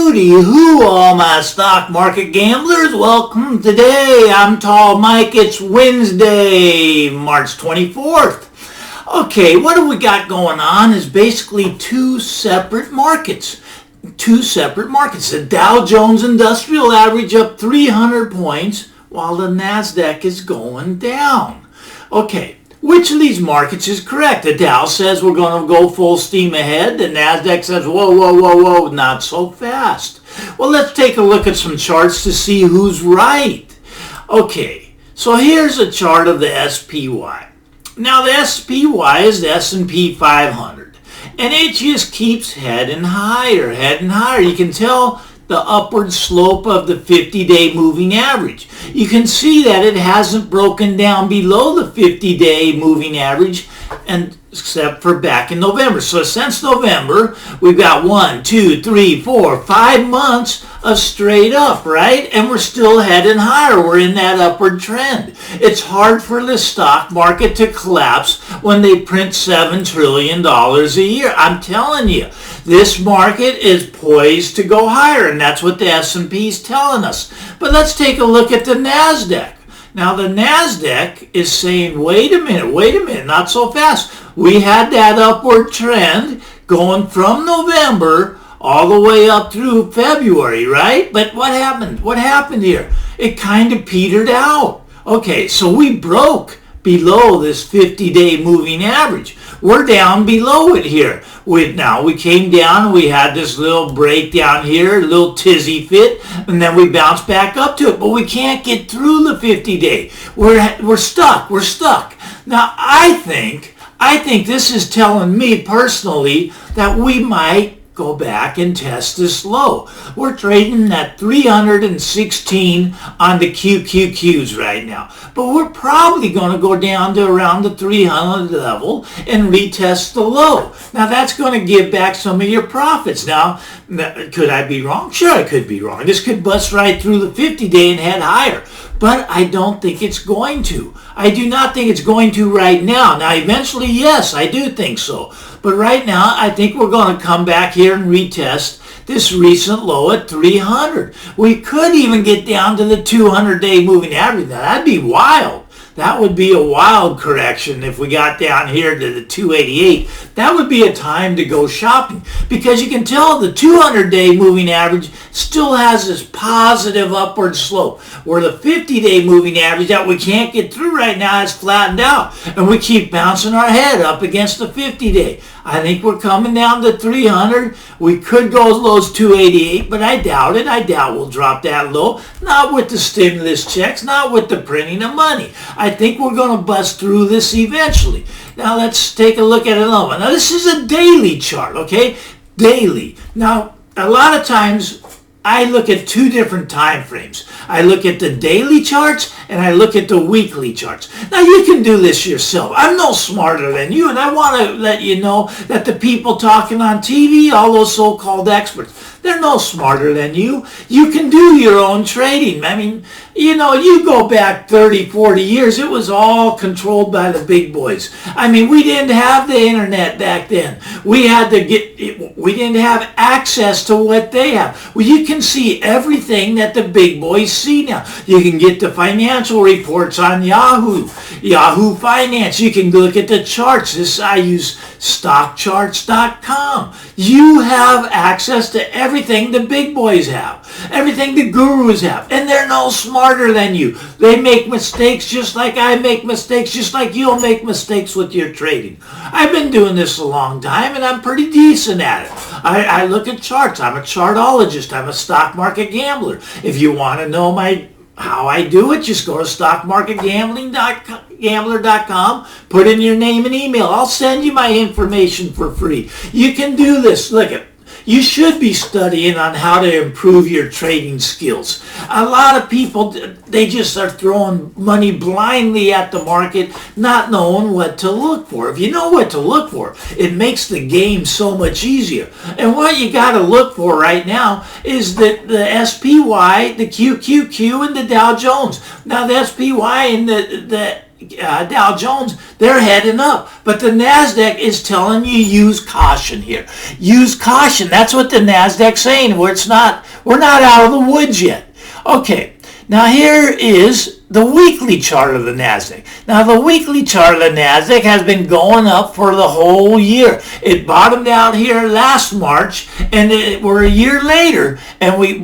Hooty hoo, all my stock market gamblers. Welcome today. I'm Tall Mike. It's Wednesday, March 24th. Okay, what do we got going on is basically two separate markets. The Dow Jones Industrial Average up 300 points while the Nasdaq is going down. Okay. Which of these markets is correct? The Dow says we're going to go full steam ahead. The Nasdaq says, whoa, not so fast. Well, let's take a look at some charts to see who's right. Okay, so here's a chart of the SPY. Now, the SPY is the S&P 500, and it just keeps heading higher. You can tell the upward slope of the 50-day moving average. You can see that it hasn't broken down below the 50-day moving average, and except for back in November. So since November, we've got 5 months of straight up, right? And we're still heading higher. We're in that upward trend. It's hard for the stock market to collapse when they print $7 trillion a year. I'm telling you, this market is poised to go higher, and that's what the S&P is telling us. But let's take a look at the Nasdaq. Now, the Nasdaq is saying, wait a minute, not so fast. We had that upward trend going from November all the way up through February, right? But what happened? What happened here? It kind of petered out. Okay, so we broke below this 50-day moving average. We're down below it here. We came down, we had this little breakdown here, a little tizzy fit, and then we bounced back up to it. But we can't get through the 50-day. We're stuck. Now, I think this is telling me personally that we might go back and test this low. We're trading at 316 on the QQQs right now, but we're probably going to go down to around the 300 level and retest the low. Now, that's going to give back some of your profits. Now, could I be wrong? Sure, I could be wrong. This could bust right through the 50-day and head higher, but I don't think it's going to. I do not think it's going to right now. Now, eventually, yes, I do think so. But right now, I think we're going to come back here and retest this recent low at 300. We could even get down to the 200-day moving average. Now, that'd be wild. That would be a wild correction if we got down here to the 288. That would be a time to go shopping, because you can tell the 200-day moving average still has this positive upward slope, where the 50-day moving average that we can't get through right now is flattened out, and we keep bouncing our head up against the 50-day. I think we're coming down to 300. We could go as low as 288, but I doubt it. I doubt we'll drop that low. Not with the stimulus checks, not with the printing of money. I think we're going to bust through this eventually. Now, let's take a look at another one. Now, this is a daily chart, okay? Daily. Now, a lot of times, I look at two different time frames. I look at the daily charts and I look at the weekly charts. Now, you can do this yourself. I'm no smarter than you, and I want to let you know that the people talking on TV, all those so-called experts, they're no smarter than you. You can do your own trading. I mean, you go back 30, 40 years, it was all controlled by the big boys. I mean, we didn't have the internet back then. We didn't have access to what they have. Well, you can see everything that the big boys see now. You can get the financial reports on Yahoo Finance. You can look at the charts. I use stockcharts.com. You have access to everything the big boys have, everything the gurus have, and they're no smarter than you. They make mistakes just like I make mistakes, just like you'll make mistakes with your trading. I've been doing this a long time, and I'm pretty decent at it. I look at charts. I'm a chartologist. I'm a stock market gambler. If you want to know how I do it, just go to stockmarketgambler.com, put in your name and email. I'll send you my information for free. You can do this. Look, you should be studying on how to improve your trading skills. A lot of people, they just are throwing money blindly at the market, not knowing what to look for. If you know what to look for, it makes the game so much easier. And what you got to look for right now is the SPY, the QQQ, and the Dow Jones. Now, the SPY and the Dow Jones, they're heading up. But the Nasdaq is telling you use caution here. Use caution. That's what the Nasdaq's saying. We're not out of the woods yet. Okay, now here is the weekly chart of the Nasdaq. Now the weekly chart of the Nasdaq has been going up for the whole year. It bottomed out here last March, and we're a year later, and we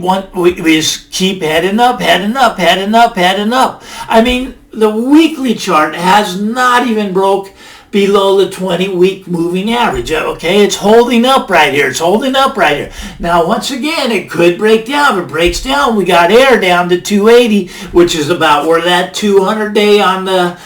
just keep heading up, heading up, heading up, heading up. I mean, the weekly chart has not even broke below the 20-week moving average. Okay, it's holding up right here. It's holding up right here. Now, once again, it could break down. If it breaks down, we got air down to 280, which is about where that 200-day on the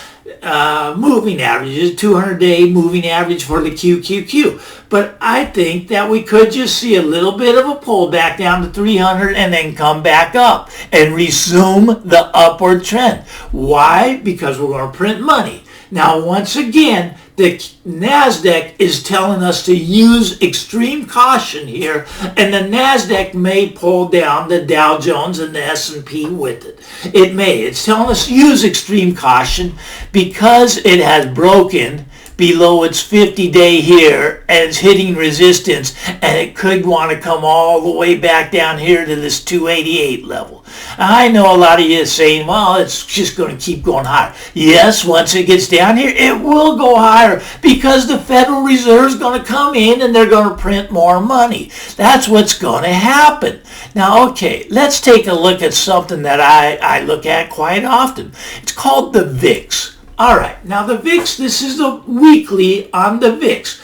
moving average is, 200-day moving average for the QQQ. But I think that we could just see a little bit of a pullback down to 300 and then come back up and resume the upward trend. Why? Because we're going to print money. Now, once again, the Nasdaq is telling us to use extreme caution here, and the Nasdaq may pull down the Dow Jones and the S&P with it. It may. It's telling us to use extreme caution because it has broken below its 50-day here and it's hitting resistance, and it could want to come all the way back down here to this 288 level. I know a lot of you are saying, well, it's just going to keep going higher. Yes, once it gets down here, it will go higher because the Federal Reserve is going to come in and they're going to print more money. That's what's going to happen. Now, okay, let's take a look at something that I look at quite often. It's called the VIX. All right, now the VIX, this is the weekly on the VIX.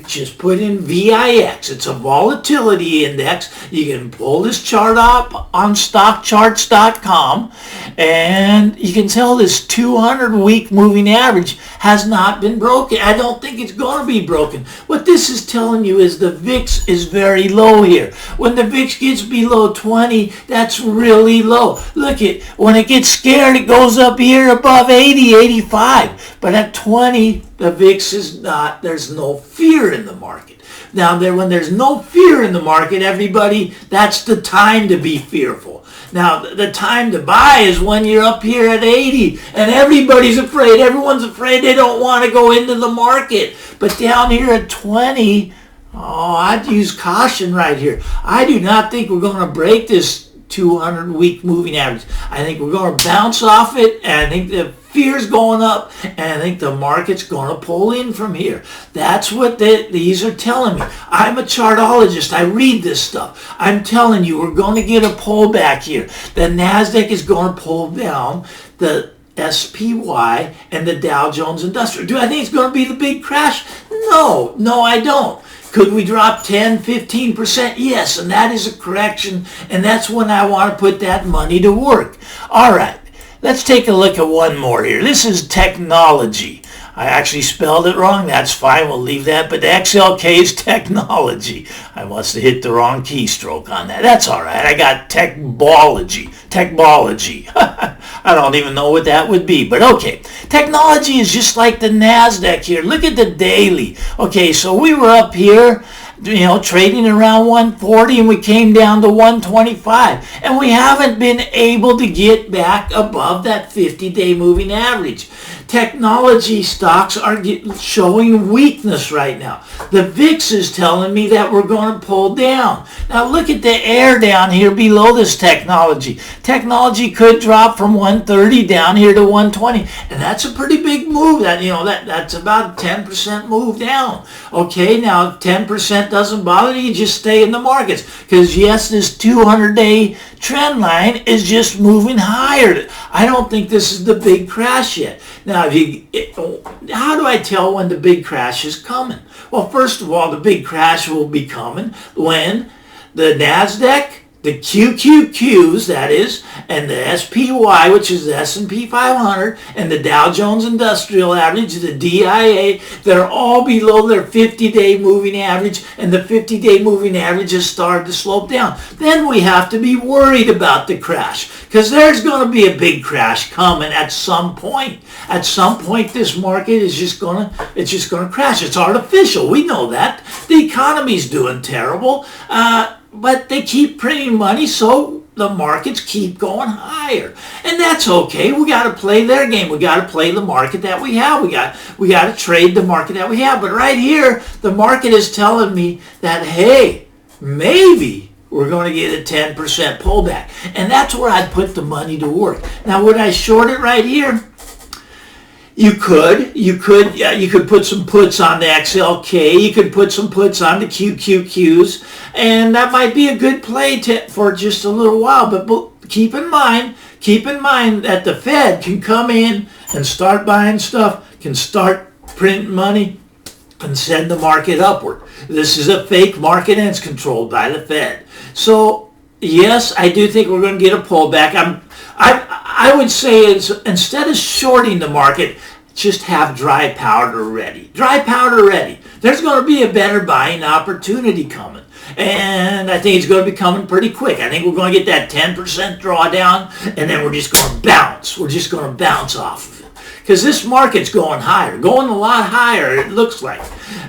Just put in VIX. It's a volatility index. You can pull this chart up on stockcharts.com, and you can tell this 200-week moving average has not been broken. I don't think it's going to be broken. What this is telling you is the VIX is very low here. When the VIX gets below 20, that's really low. Look at, when it gets scared, it goes up here above 80, 85. But at 20, the VIX is not, there's no fear in the market. Now, when there's no fear in the market, everybody, that's the time to be fearful. Now, the time to buy is when you're up here at 80 and everybody's afraid. Everyone's afraid. They don't want to go into the market. But down here at 20, I'd use caution right here. I do not think we're going to break this 200-week moving average. I think we're going to bounce off it, and I think the fear's going up, and I think the market's going to pull in from here. That's what these are telling me. I'm a chartologist. I read this stuff. I'm telling you, we're going to get a pullback here. The Nasdaq is going to pull down the SPY and the Dow Jones Industrial. Do I think it's going to be the big crash? No, I don't. Could we drop 10, 15%? Yes, and that is a correction, and that's when I want to put that money to work. All right, let's take a look at one more here. This is technology. I actually spelled it wrong. That's fine. We'll leave that. But the XLK is technology. I must have hit the wrong keystroke on that. That's all right. I got techbology. I don't even know what that would be. But okay. Technology is just like the Nasdaq here. Look at the daily. Okay, so we were up here, trading around 140, and we came down to 125. And we haven't been able to get back above that 50-day moving average. Technology stocks are showing weakness right now. The VIX is telling me that we're going to pull down. Now look at the air down here below this technology. Technology could drop from 130 down here to 120, and that's a pretty big move. That's about a 10% move down. Okay, now 10% doesn't bother you, just stay in the markets, because yes, this 200-day trend line is just moving higher. I don't think this is the big crash yet. Now, how do I tell when the big crash is coming? Well, first of all, the big crash will be coming when the Nasdaq, the QQQs, that is, and the SPY, which is the S&P 500, and the Dow Jones Industrial Average, the DIA, they're all below their 50-day moving average, and the 50-day moving average has started to slope down. Then we have to be worried about the crash, because there's going to be a big crash coming at some point. At some point, this market is just going to crash. It's artificial. We know that. The economy's doing terrible. But they keep printing money, so the markets keep going higher. And that's okay. We got to play their game. We got to play the market that we have. We got to trade the market that we have. But right here, the market is telling me that, hey, maybe we're going to get a 10% pullback. And that's where I'd put the money to work. Now, would I short it right here? You could put some puts on the XLK. You could put some puts on the QQQs, and that might be a good play for just a little while. But keep in mind that the Fed can come in and start buying stuff, can start printing money, and send the market upward. This is a fake market, and it's controlled by the Fed. So yes, I do think we're going to get a pullback. I would say instead of shorting the market, just have dry powder ready. Dry powder ready. There's going to be a better buying opportunity coming. And I think it's going to be coming pretty quick. I think we're going to get that 10% drawdown, and then we're just going to bounce. We're just going to bounce off of it. Because this market's going higher, going a lot higher, it looks like.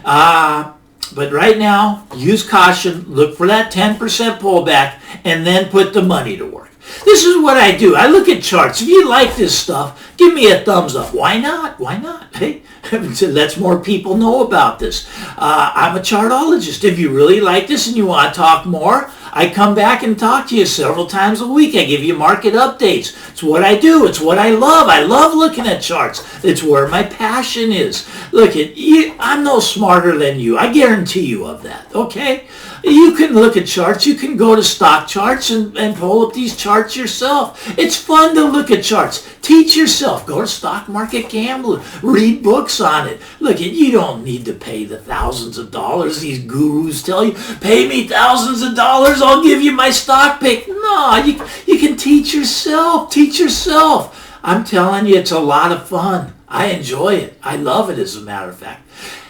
But right now, use caution, look for that 10% pullback, and then put the money to work. This is what I do. I look at charts. If you like this stuff, give me a thumbs up. Why not? Why not? Hey, let's more people know about this. I'm a chartologist. If you really like this and you want to talk more, I come back and talk to you several times a week. I give you market updates. It's what I do. It's what I love. I love looking at charts. It's where my passion is. Look, I'm no smarter than you. I guarantee you of that, okay? You can look at charts. You can go to stock charts and pull up these charts yourself. It's fun to look at charts. Teach yourself. Go to Stock Market Gambler. Read books on it. Look, you don't need to pay the thousands of dollars these gurus tell you. Pay me thousands of dollars, I'll give you my stock pick. No, you can teach yourself. Teach yourself. I'm telling you, it's a lot of fun. I enjoy it. I love it, as a matter of fact.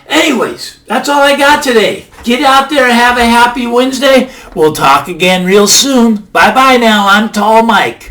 Anyways, that's all I got today. Get out there and have a happy Wednesday. We'll talk again real soon. Bye-bye now. I'm Tall Mike.